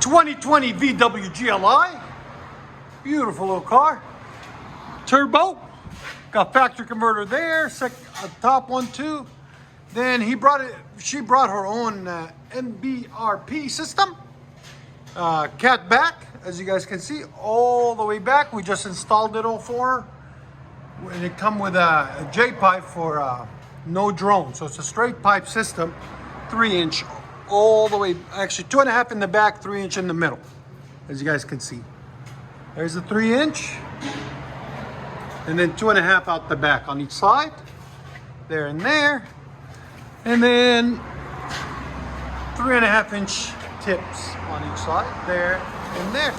2020 VW GLI. Beautiful little car. Turbo. Got factory converter there. Top one too. Then she brought her own MBRP system. Cat back, as you guys can see, all the way back. We just installed it all for her. And it come with a J pipe for no drone. So it's a straight pipe system, 3-inch all the way, actually 2.5 in the back, 3-inch in the middle, as you guys can see. There's the 3-inch, and then 2.5 out the back on each side, there and there, and then 3.5-inch tips on each side, there and there.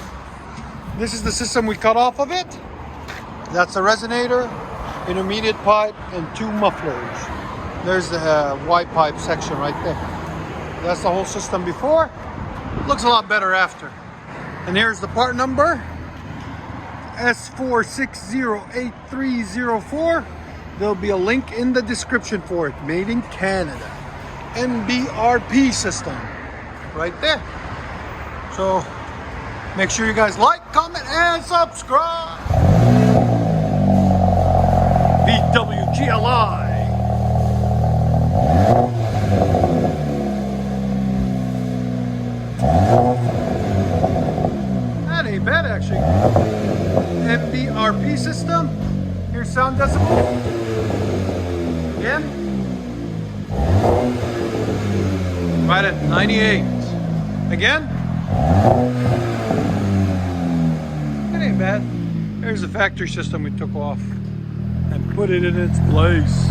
This is the system we cut off of it. That's the resonator, intermediate pipe, and 2 mufflers. There's the Y pipe section right there. That's the whole system before. Looks a lot better after. And here's the part number, S4608304. There'll be a link in the description for it. Made in Canada. MBRP system. Right there. So make sure you guys like, comment, and subscribe. VW GLI. That ain't bad actually. MBRP system. Here's sound decibel. Again. Right at 98. Again. That ain't bad. There's the factory system we took off and put it in its place.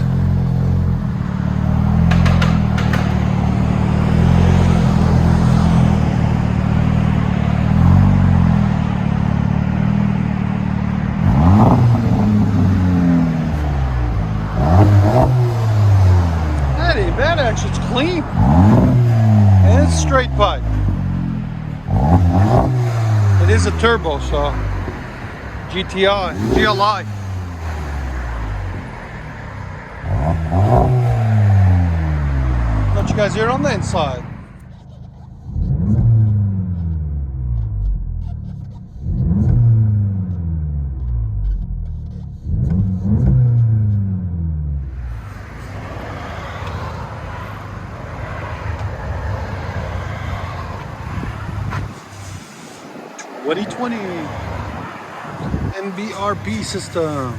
That ain't bad actually, it's clean. And it's straight pipe. It is a turbo, so GLI. Let you guys hear it on the inside. MBRP system.